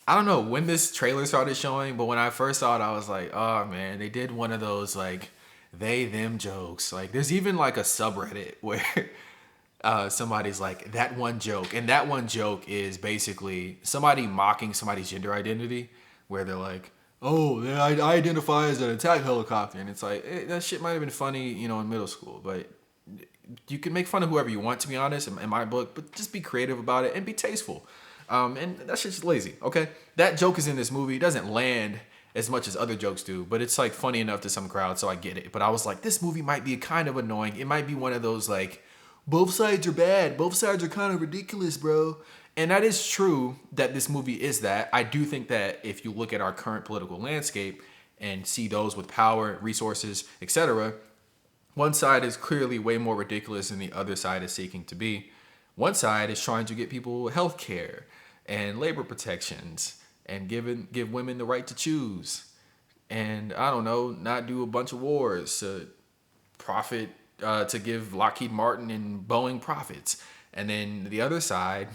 I don't know when this trailer started showing, but when I first saw it, I was like, oh man, they did one of those like they them jokes. Like there's even like a subreddit where somebody's like that one joke, and that one joke is basically somebody mocking somebody's gender identity, where they're like, "Oh, yeah, I identify as an attack helicopter," and it's like that shit might have been funny, in middle school, but you can make fun of whoever you want, to be honest, in my book, but just be creative about it and be tasteful. And that shit's just lazy. Okay, that joke is in this movie. It doesn't land as much as other jokes do, but it's like funny enough to some crowds, so I get it. But I was like, this movie might be kind of annoying. It might be one of those like both sides are bad. Both sides are kind of ridiculous, bro. And that is true that this movie is that. I do think that if you look at our current political landscape and see those with power, resources, etc., one side is clearly way more ridiculous than the other side is seeking to be. One side is trying to get people health care and labor protections and give women the right to choose. And I don't know, not do a bunch of wars to profit, to give Lockheed Martin and Boeing profits. And then the other side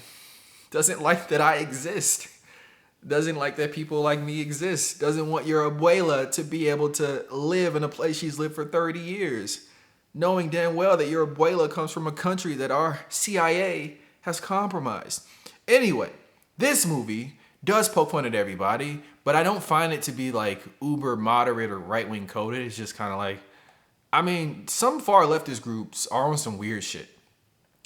doesn't like that I exist, doesn't like that people like me exist, doesn't want your abuela to be able to live in a place she's lived for 30 years, knowing damn well that your abuela comes from a country that our CIA has compromised. Anyway, this movie does poke fun at everybody, but I don't find it to be like uber moderate or right wing coded. It's just kind of like, I mean, some far leftist groups are on some weird shit.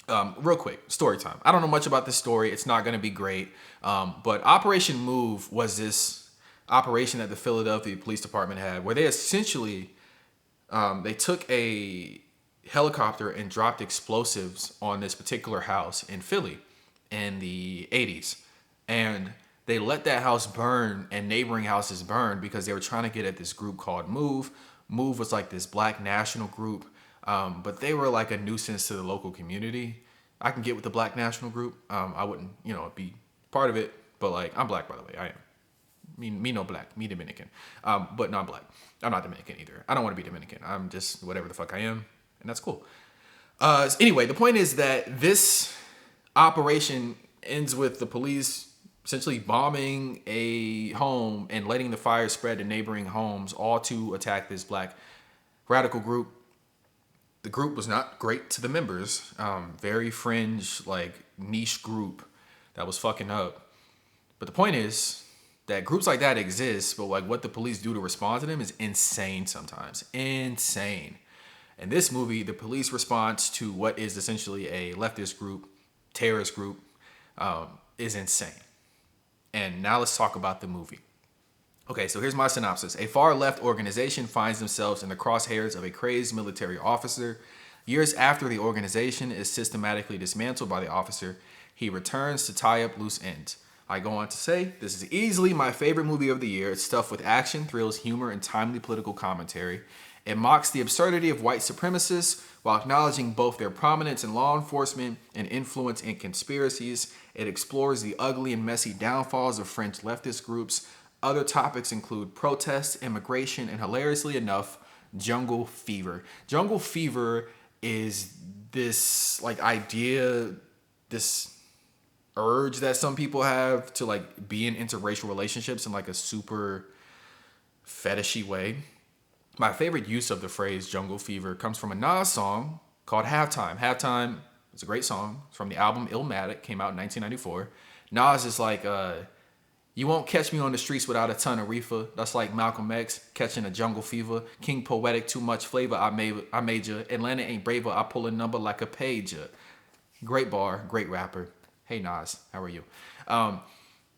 Real quick, story time. I don't know much about this story. It's not going to be great. But Operation Move was this operation that the Philadelphia Police Department had where they essentially they took a helicopter and dropped explosives on this particular house in Philly in the 80s. And they let that house burn and neighboring houses burn because they were trying to get at this group called Move. Move was like this black national group, but they were like a nuisance to the local community. I can get with the black national group. I wouldn't, be part of it, but like I'm black, by the way. I am. Me no black, me Dominican, but not black. I'm not Dominican either. I don't want to be Dominican. I'm just whatever the fuck I am, and that's cool. Anyway, the point is that this operation ends with the police essentially bombing a home and letting the fire spread to neighboring homes, all to attack this black radical group. The group was not great to the members. Very fringe, like niche group that was fucking up. But the point is that groups like that exist, but like what the police do to respond to them is insane sometimes. Insane. In this movie, the police response to what is essentially a leftist group, terrorist group, is insane. And now let's talk about the movie. Okay, so here's my synopsis. A far left organization finds themselves in the crosshairs of a crazed military officer. Years after the organization is systematically dismantled by the officer, he returns to tie up loose ends. I go on to say, this is easily my favorite movie of the year. It's stuffed with action, thrills, humor, and timely political commentary. It mocks the absurdity of white supremacists while acknowledging both their prominence in law enforcement and influence in conspiracies. It explores the ugly and messy downfalls of French leftist groups. Other topics include protests, immigration, and hilariously enough, jungle fever. Jungle fever is this like idea, this urge that some people have to like be in interracial relationships in like a super fetishy way. My favorite use of the phrase jungle fever comes from a Nas song called Halftime. Halftime is a great song. It's from the album Illmatic, came out in 1994. Nas is like, you won't catch me on the streets without a ton of reefer. That's like Malcolm X catching a jungle fever. King Poetic, too much flavor, I made ya. Atlanta ain't braver, I pull a number like a pager. Great bar, great rapper. Hey Nas, how are you?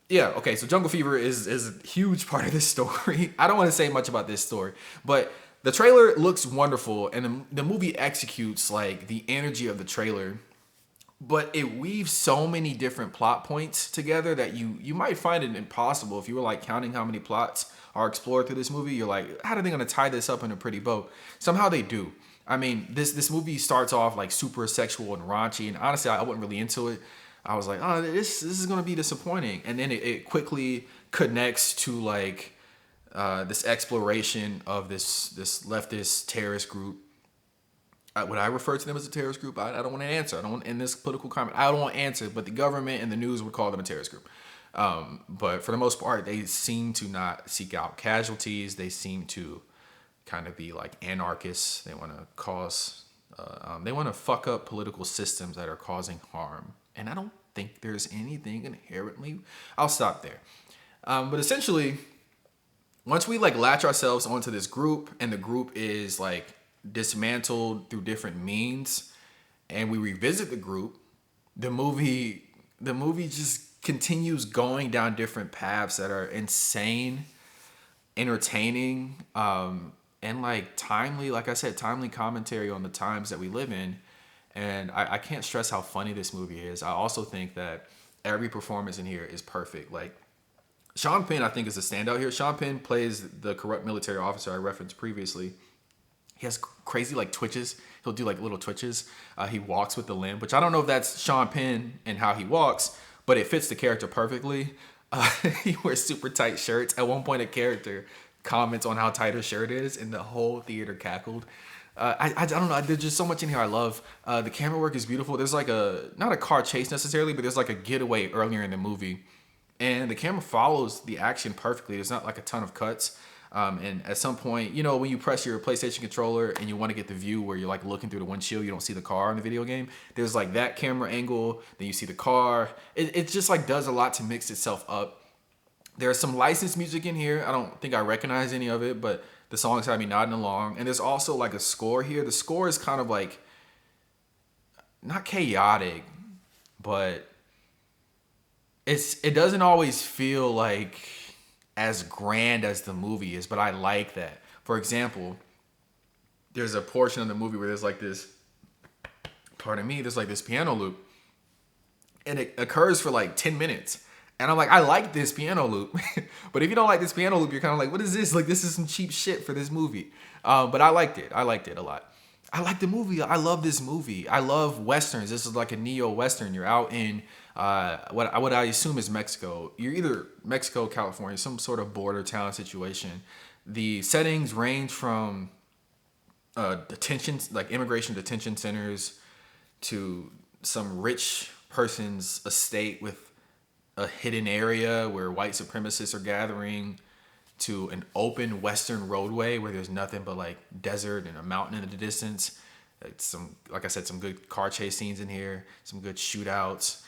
Yeah, okay, so Jungle Fever is a huge part of this story. I don't want to say much about this story, but the trailer looks wonderful and the movie executes like the energy of the trailer, but it weaves so many different plot points together that you might find it impossible if you were like counting how many plots are explored through this movie. You're like, how are they going to tie this up in a pretty bow? Somehow they do. I mean, this movie starts off like super sexual and raunchy, and honestly, I wasn't really into it. I was like, oh, this is gonna be disappointing, and then it quickly connects to like this exploration of this leftist terrorist group. Would I refer to them as a terrorist group? I don't want to answer. I don't want in this political comment. I don't want to answer, but the government and the news would call them a terrorist group. But for the most part, they seem to not seek out casualties. They seem to kind of be like anarchists. They want to cause, they want to fuck up political systems that are causing harm. And I don't think there's anything inherently. I'll stop there. But essentially, once we like latch ourselves onto this group, and the group is like dismantled through different means, and we revisit the group, the movie just continues going down different paths that are insane, entertaining, and like timely, like I said, timely commentary on the times that we live in. And I can't stress how funny this movie is. I also think that every performance in here is perfect. Like Sean Penn, I think, is a standout here. Sean Penn plays the corrupt military officer I referenced previously. He has crazy like twitches. He'll do like little twitches. He walks with the limp, which I don't know if that's Sean Penn and how he walks, but it fits the character perfectly. He wears super tight shirts. At one point, a character comments on how tight her shirt is, and the whole theater cackled. I don't know. There's just so much in here I love. The camera work is beautiful. There's like not a car chase necessarily, but there's like a getaway earlier in the movie, and the camera follows the action perfectly. There's not like a ton of cuts. And at some point, you know, when you press your PlayStation controller and you want to get the view where you're like looking through the windshield, you don't see the car in the video game. There's like that camera angle. Then you see the car. It just like does a lot to mix itself up. There's some licensed music in here. I don't think I recognize any of it, but the songs have me nodding along. And there's also like a score here. The score is kind of like not chaotic, but it doesn't always feel like as grand as the movie is, but I like that. For example, there's a portion of the movie where there's like this, pardon me, there's like this piano loop, and it occurs for like 10 minutes. And I'm like, I like this piano loop. But if you don't like this piano loop, you're kind of like, what is this? Like, this is some cheap shit for this movie. But I liked it. I liked it a lot. I like the movie. I love this movie. I love Westerns. This is like a neo-Western. You're out in what I assume is Mexico. You're either Mexico, California, some sort of border town situation. The settings range from detention, like immigration detention centers, to some rich person's estate with a hidden area where white supremacists are gathering, to an open western roadway where there's nothing but like desert and a mountain in the distance. Like I said, some good car chase scenes in here, some good shootouts.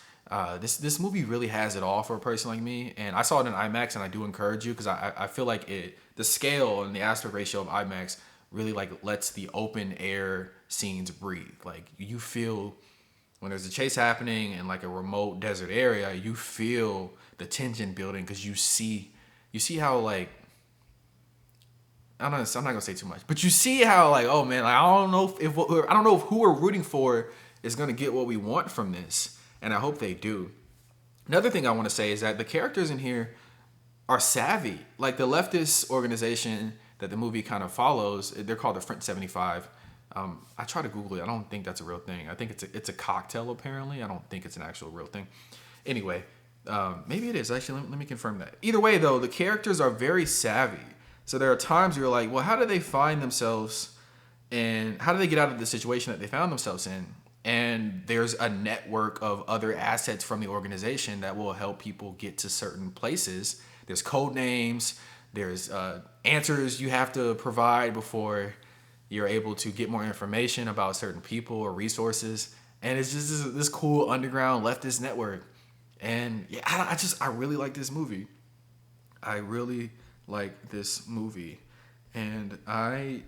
This movie really has it all for a person like me, and I saw it in IMAX, and I do encourage you, because I feel like the scale and the aspect ratio of IMAX really like lets the open air scenes breathe. Like you feel when there's a chase happening in like a remote desert area, you feel the tension building, because you see how like, I'm not gonna say too much, but you see how like, oh man, like, I don't know if who we're rooting for is gonna get what we want from this, and I hope they do. Another thing I want to say is that the characters in here are savvy. Like the leftist organization that the movie kind of follows, they're called the Front 75. I try to Google it. I don't think that's a real thing. I think it's a cocktail apparently. I don't think it's an actual real thing. Anyway, maybe it is. Actually, let me confirm that. Either way, though, the characters are very savvy. So there are times where you're like, well, how do they find themselves, and how do they get out of the situation that they found themselves in? And there's a network of other assets from the organization that will help people get to certain places. There's code names. There's answers you have to provide before you're able to get more information about certain people or resources. And it's just this cool underground leftist network. And yeah, I really like this movie. I really like this movie. And I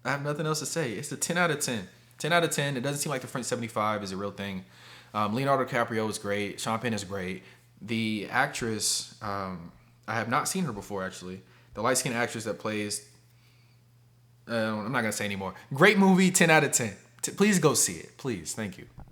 have nothing else to say. It's a 10 out of 10. 10 out of 10. It doesn't seem like the French 75 is a real thing. Leonardo DiCaprio is great. Sean Penn is great. The actress, I have not seen her before, actually. The light-skinned actress that plays, I'm not going to say anymore. Great movie, 10 out of 10. Please go see it. Please. Thank you.